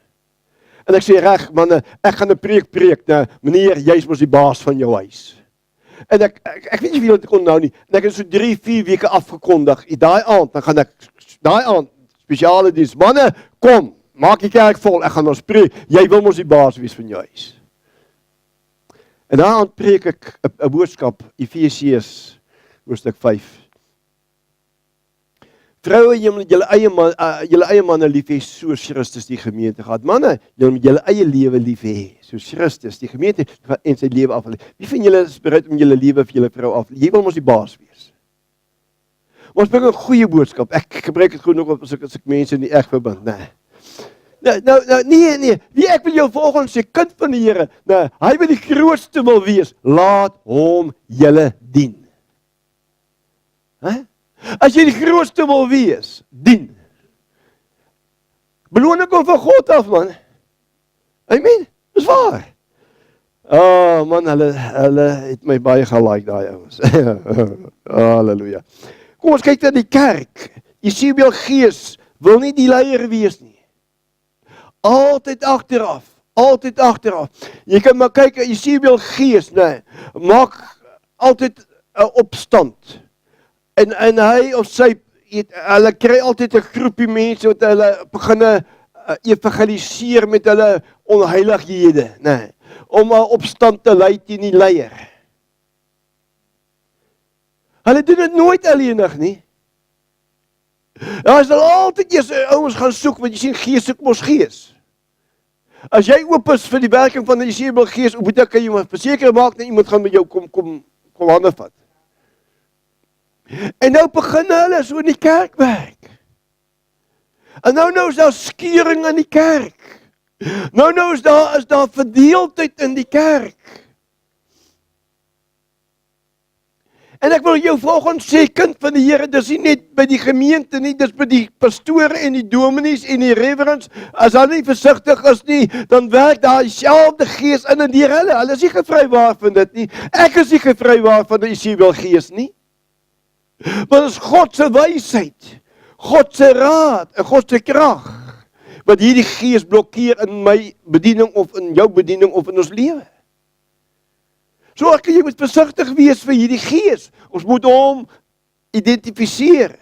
En ek sê reg, manne, ek gaan 'n preek, nou, meneer, jy's mos die baas van jou huis. En ek weet nie wie dit kon nou nie, en ek het so 3-4 weke afgekondig, daai aand, spesiale diens, manne, kom, maak die kerk vol, ek gaan ons preek, jy wil mos die baas wees van jou huis. En daar preek ek 'n boodskap, Efesiërs, hoofstuk 5. Vroue, julle moet julle eie manne lief hê, soos Christus die gemeente gehad. Manne, julle moet julle eie lewe lief hê, soos Christus die gemeente en sy lewe aflê. Wie van julle is bereid om julle lewe vir julle vrou af? Jy wil mos die baas wees. Ons bring 'n goeie boodskap. Ek gebruik dit goed nog as ek mense nie reg verbind, nee. Nee. Wie ek wil jou volgens sê, kind van die Here, hy wil die grootste wil wees, laat hom julle dien. As jy die grootste wil wees, dien. Beloning kom van God af, man. Amen, dis waar. Oh man, hulle het my baie gelike daai ouens. Halleluja. Kom ons kyk na die kerk. Jezebel gees wil nie die leier wees nie. Altyd agteraf. Jy kan maar kyk, Jezebel gees, maak altyd 'n opstand. En hy of sy, hulle kry altyd 'n groepie mense wat hulle begin evangeliseer met hulle onheilighede, om 'n opstand te lei teen die leier. Hulle doen dit nooit alleenig nie. Daar sal altyd eers ouens gaan soek, want jy sien gees soek mos gees. As jy oop is vir die werking van die Jezebelgees, kan jy maar verseker maak dat iemand gaan met jou kom hande vat. En nou begin hulle so in die kerk werk. En nou is daar skeuring in die kerk. Nou is daar verdeeldheid in die kerk. En ek wil jou volgens sê, kind van die Here, dis nie net by die gemeente nie, dis by die pastore en die dominees en die reverends. As hulle nie versigtig is nie, dan werk daar dieselfde gees in en deur hulle. Hulle is nie gevrywaar van dit nie. Ek is nie gevrywaar van die Jezebelgees nie. Maar dit is God se wysheid, God se raad en God se krag wat hierdie gees blokkeer in my bediening of in jou bediening of in ons lewe. So ek en jy moet versigtig wees vir hierdie gees. Ons moet hom identifiseer.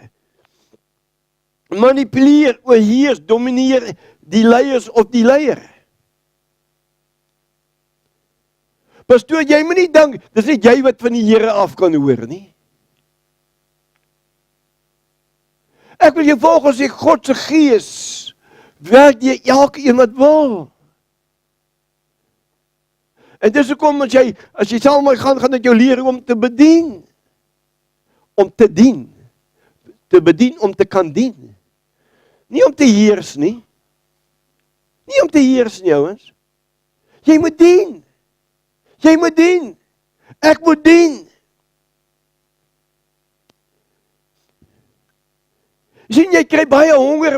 Manipuleer, oorheers, domineer die leiers of die leier. Pastoor, jy moet nie dink, dis net jy wat van die Here af kan hoor nie. Ek wil jou volgens sê, God se gees werk deur elke een wat wil. En dis hoekom as jy saam met my gaan ek jou leer om te bedien. Om te dien. Te bedien om te kan dien. Nie om te heers nie. Nie om te heers nie, ouens. Jy moet dien. Jy moet dien. Ek moet dien. Jy sien, jy kry baie honger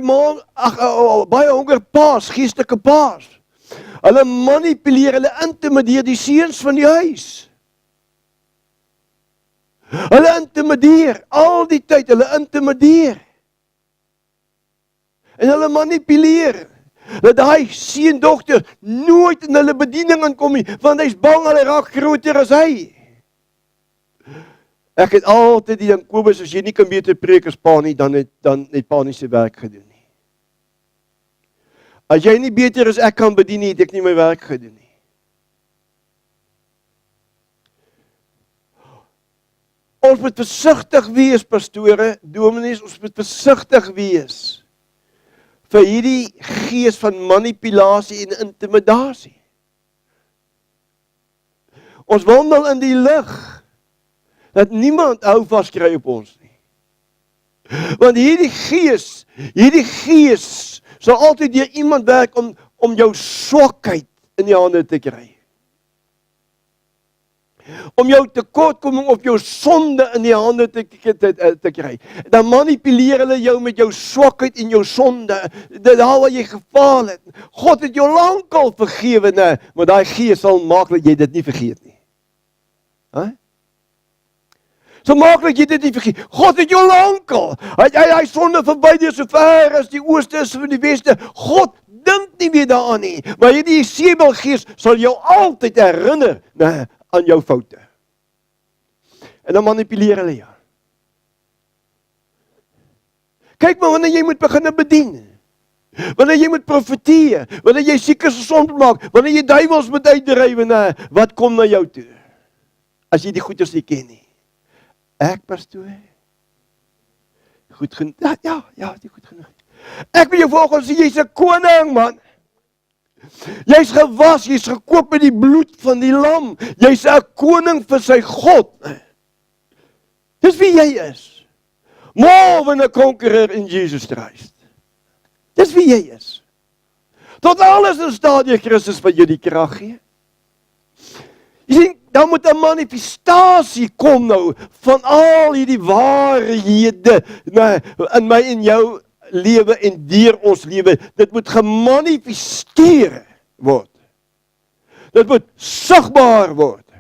paas, geestelike paas. Hulle manipuleer, hulle intimideer die seuns van die huis. Hulle intimideer, al die tyd, hulle intimideer. En hulle manipuleer, dat daai seundogter nooit in hulle bediening inkom nie, want hy's bang hulle raak groter as hy. Ek het altyd die ding, Kobus, as jy nie kan beter preek as pa nie, dan het pa nie sy werk gedoen nie. As jy nie beter as ek kan bedien nie, het ek nie my werk gedoen nie. Ons moet versigtig wees, pastore, dominees, ons moet versigtig wees vir hierdie gees van manipulasie en intimidasie. Ons wandel in die lig, dat niemand hou vaskry op ons nie. Want hierdie gees sal altyd deur iemand werk om jou swakheid in die hande te kry. Om jou tekortkoming of jou sonde in die hande te kry. Dan manipuleer hulle jou met jou swakheid en jou sonde, daar waar jy gefaal het. God het jou lankal vergewe, nee, maar daai gees sal maak dat jy dit nie vergeet nie. So maklik jy dit nie vergeet. God het jou lankal. Hy sonde verby deur so ver as die ooste is van die weste. God dink nie meer daaraan nie. Maar hierdie Jezebelgees sal jou altyd herinner aan jou foute. En dan manipuleer hulle jou. Kyk maar wanneer jy moet begin bedien. Wanneer jy moet profeteer, wanneer jy siekes gesond maak, wanneer jy duiwels moet uitdryf, wat kom na jou toe? As jy die goeders nie ken nie. Ek, pastoor, goed genoeg, ja, die goed genoeg. Ek wil jou volgens sê, jy's 'n koning, man. Jy's gewas, jy's gekoop met die bloed van die lam. Jy's 'n koning vir sy God. Dis wie jy is. More than a conqueror in Jesus Christ. Dis wie jy is. Tot alles in staat deur Christus wat jou die krag gee. Jy sien, dan moet 'n manifestasie kom nou van al hierdie waarhede in my en jou lewe en deur ons lewe. Dit moet gemanifesteer word. Dit moet sigbaar word.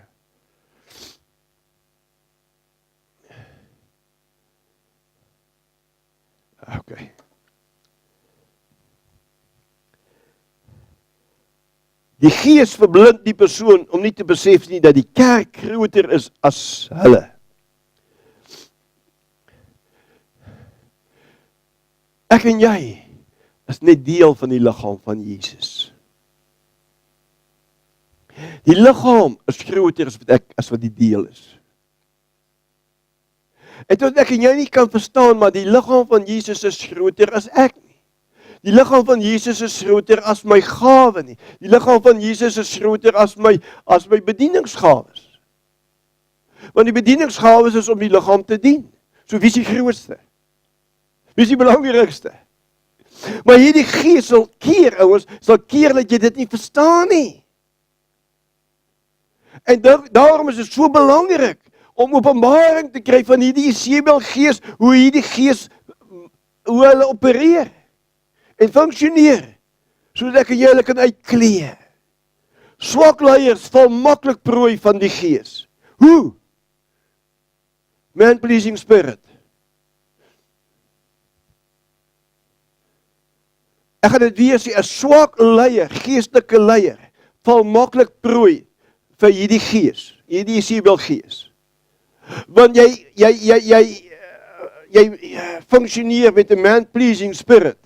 Okay. Die gees verblind die persoon om nie te besef nie dat die kerk groter is as hulle. Ek en jy is net deel van die liggaam van Jesus. Die liggaam is groter as wat die deel is. En tot ek en jy nie kan verstaan, maar die liggaam van Jesus is groter as ek nie. Die liggaam van Jesus is groter as my gawe nie. Die liggaam van Jesus is groter as my bedieningsgawes. Want die bedieningsgawes is om die liggaam te dien. So wie is die grootste? Wie is die belangrikste? Maar hierdie Gees sal keer, ouers, sal keer dat jy dit nie verstaan nie. En daarom is dit so belangrik om openbaring te kry van hierdie Jezebel Gees, hoe hierdie Gees, hoe hulle opereer en funksioneer, sodat ek en jy hulle kan uitklee. Swak leiers val maklik prooi van die Gees. Hoe? Man-pleasing spirit. Ek gaan dit weer sê, 'n swak leier, geestelike leier, val maklik prooi vir hierdie Gees, hierdie Jezebel Gees. Want jy funksioneer met 'n man-pleasing spirit.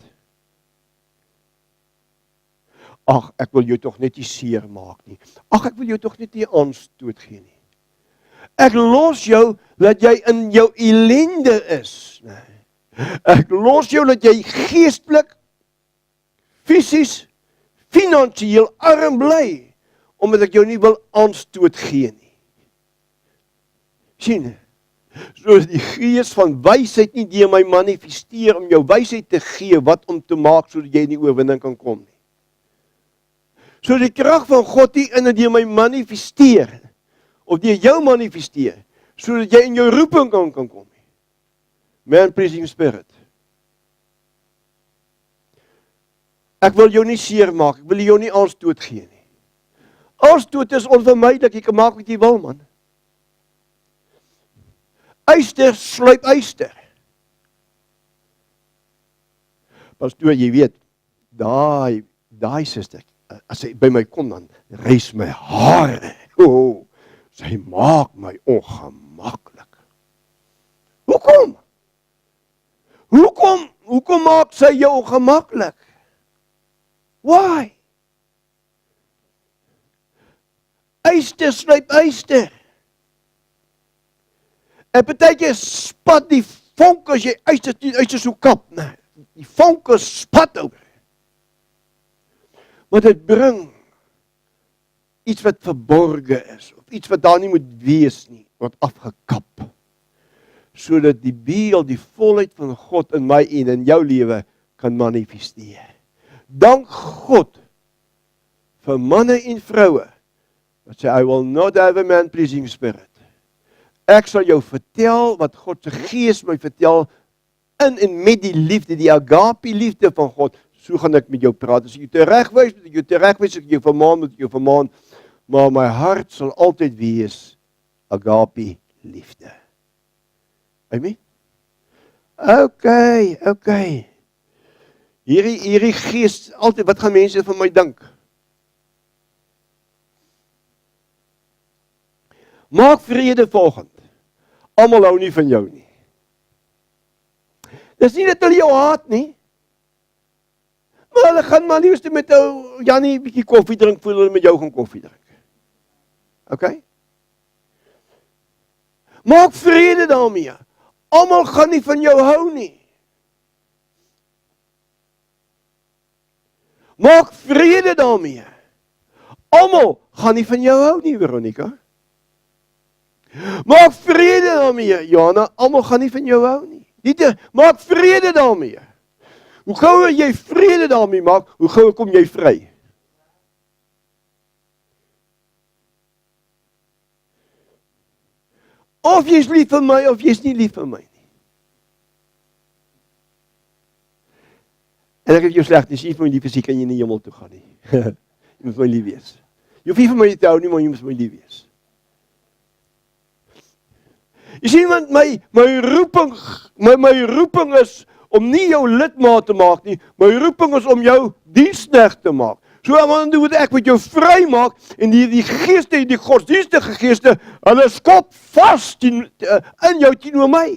Ag, ek wil jou tog net nie seer maak nie. Ag, ek wil jou tog net nie aanstoot gee nie. Ek los jou dat jy in jou ellende is. Ek los jou dat jy geestelik, fisies, finansiëel arm bly, omdat ek jou nie wil aanstoot gee nie. Sien, soos die Gees van wysheid nie deur my manifesteer om jou wysheid te gee wat om te maak sodat jy in die oorwinning kan kom nie. So die krag van God nie in deur my manifesteer, of deur jou manifesteer, sodat jy in jou roeping kan kom nie. Man-pleasing spirit. Ek wil jou nie seer maak, ek wil jou nie aanstoot gee nie. Aanstoot is onvermydelik, jy kan maak wat jy wil, man. Yster sluip yster. Pastoor, jy weet, daai suster, as sy by my kom dan, reis my hare. Oh, sy maak my ongemaklik. Hoekom? Hoekom maak sy jou ongemaklik? Why? Yster sluip yster. En partykeer spat die vonk as jy yster so kap, nee. Die vonk spat oor. Maar dit bring iets wat verborge is, of iets wat daar nie moet wees nie, word afgekap. Sodat die beeld, die volheid van God in my en in jou lewe kan manifesteer. Dank God vir manne en vroue wat sê, I will not have a man-pleasing spirit. Ek sal jou vertel wat God se Gees my vertel in en met die liefde, die agape liefde van God. So gaan ek met jou praat. As ek jou teregwys, moet ek jou teregwys, as ek jou vermaan, moet ek jou vermaan. Maar my hart sal altyd wees agape liefde. Amen? Okay. Hierdie Gees, altyd, wat gaan mense van my dink? Maak vrede volgend. Almal hou nie van jou nie. Dis nie dat hulle jou haat nie. Maar hulle gaan maar liefst met jou, Jannie, bietjie koffie drink, voor hulle met jou gaan koffie drink. Okay? Maak vrede daarmee. Almal gaan nie van jou hou nie. Maak vrede daarmee. Almal gaan nie van jou hou nie, Veronica. Maak vrede daarmee, Johanna, almal gaan nie van jou hou nie. Maak vrede daarmee. Hoe gouer jy vrede daarmee maak, hoe gouer kom jy vry. Of jy is lief vir my, of jy is nie lief vir my nie. En ek het jou sleg, as jy vir my lief is, kan jy nie hemel toe gaan nie. Jy moet my lief wees. Jy hoef nie vir my te hou nie, maar jy moet my lief wees. Jy sien, want my roeping is om nie jou lidmaat te maak nie, my roeping is om jou diensknegt te maak. So moet ek met jou vry maak, en die geeste, die godsdienstige geeste, hulle skop vast in jou teenoor my.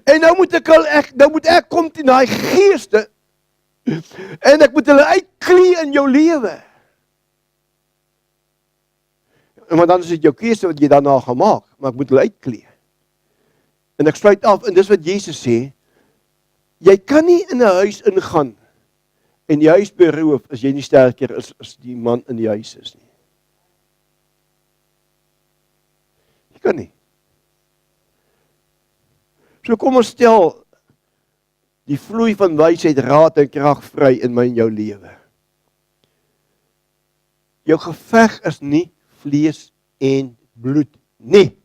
En nou moet ek kom teen die geeste, en ek moet hulle uitklee in jou lewe. Maar dan is dit jou keuse wat jy daarna gaan maak, maar ek moet hulle uitklee. En ek sluit af, en dis wat Jesus sê, Jy kan nie in 'n huis ingaan en die huis beroof as jy nie sterker is as die man in die huis is nie. Jy kan nie. So kom ons stel die vloei van wysheid, raad en krag vry in my en jou lewe. Jou geveg is nie vlees en bloed nie.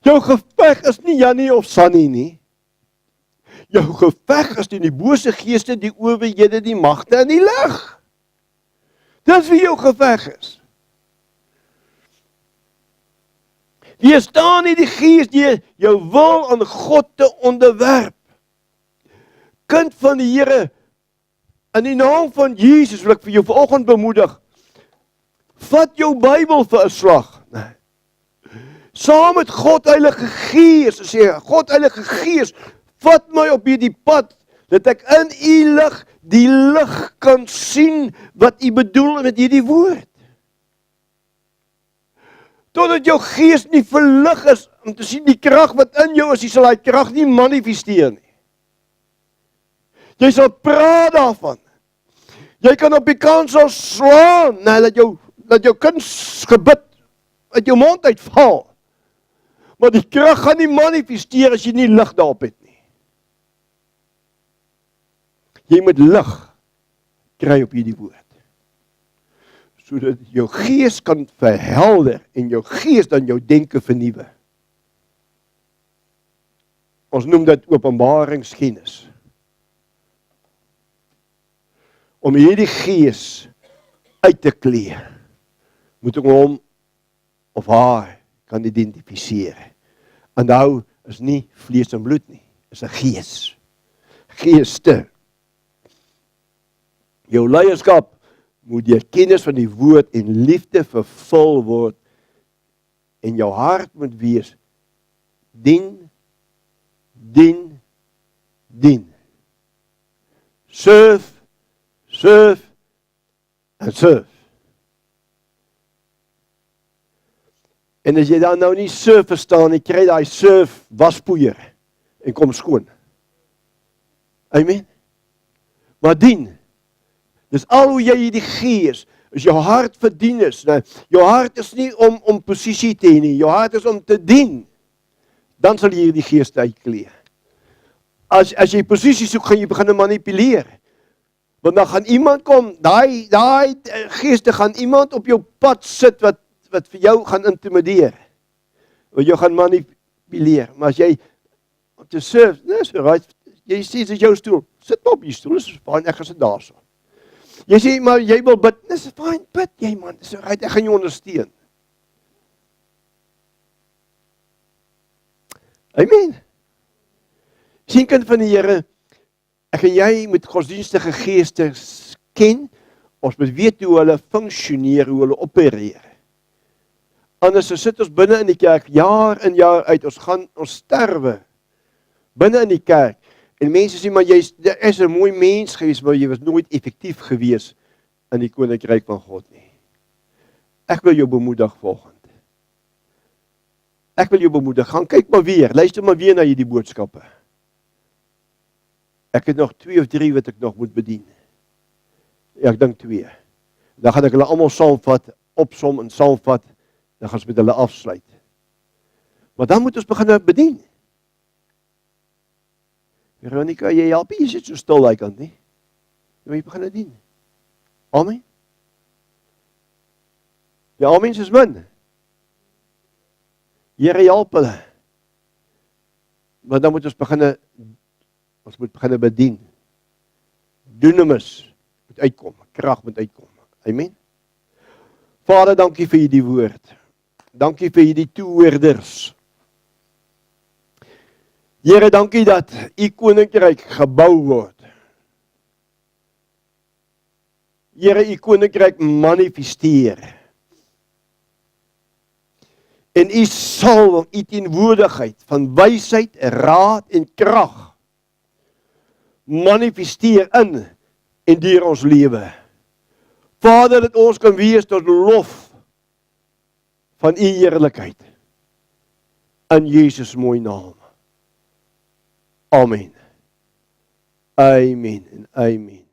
Jou geveg is nie Jannie of Sannie nie. Jou geveg is teen die bose geeste, die owerhede, die magte in die lig. Dis wie jou geveg is. Weerstaan nie die gees deur jou wil aan God te onderwerp. Kind van die Here, in die naam van Jesus wil ek vir jou vanoggend bemoedig. Vat jou Bybel vir 'n slag. Saam met God Heilige Gees, sê God Heilige Gees, vat my op hierdie pad, dat ek in u lig die lig kan sien wat u bedoel met hierdie woord. Totdat jou gees nie verlig is om te sien die krag wat in jou is, jy sal die krag nie manifesteer nie. Jy sal praat daarvan. Jy kan op die kansel slaan, dat jou kunsgebed uit jou mond uitval. Maar die krag gaan nie manifesteer as jy nie lig daarop het nie. Jy moet lig kry op hierdie woord. Sodat jou gees kan verhelder en jou gees dan jou denke vernuwe. Ons noem dit openbaringskennis. Om hierdie gees uit te klee, moet ek hom of haar kan identifiseer. Onthou, is nie vlees en bloed nie, is 'n gees. Geeste. Jou leierskap moet deur kennis van die woord en liefde vervul word, en jou hart moet wees, dien, dien, dien. Serve, serve, en serve. En as jy dan nou nie surf verstaan, jy kry daai surf waspoeier en kom skoon. Amen. Maar dien. Dis al hoe jy die gees, as jou hart verdien is. Jou hart is nie om posisie te hê nie, jou hart is om te dien. Dan sal jy die gees uitklee. As jy posisie soek, gaan jy begin manipuleer. Want dan gaan iemand kom, daai geeste gaan iemand op jou pad sit wat vir jou gaan intimideer. Wat jou gaan manipuleer. Maar as jy te surf, jy sê, dis jou stoel, sit maar op die stoel, dis fijn, ek gaan sit daar so. Jy sê, maar jy wil bid, dis fijn, bid jy man, dis right, ek gaan jou ondersteun. Amen. Sien kind van die Here, ek en jy moet godsdienstige geeste ken, ons moet weet hoe hulle funksioneer, hoe hulle opereer. Anders sit ons binne in die kerk, jaar in jaar uit, ons sterwe, binne in die kerk, en mense sê, maar jy is 'n mooi mens gewees, maar jy was nooit effektief gewees in die koninkryk van God nie. Ek wil jou bemoedig volgend. Ek wil jou bemoedig, gaan kyk maar weer, luister maar weer na hierdie boodskappe. Ek het nog 2 of 3 wat ek nog moet bedien. Ja, ek dink 2. Dan gaan ek hulle almal saamvat, opsom en saamvat, dan gaan ons met hulle afsluit. Maar dan moet ons begin bedien. Veronica, jy help, jy sit so stil daai kant nie. Jy begin dien. Amen. Die amens is min. Here help hulle. Maar dan moet ons begin bedien. Dunamis moet uitkom, krag moet uitkom. Amen. Vader, dankie vir hierdie woord. Dankie vir hierdie toehoorders. Here, dankie dat u koninkryk gebou word. Here, u koninkryk manifesteer. En u salwing, u teenwoordigheid van wysheid, raad en krag manifesteer in en deur ons lewe. Vader, dat ons kan wees tot lof van u heerlikheid. In Jesus mooi naam. Amen. Amen en amen.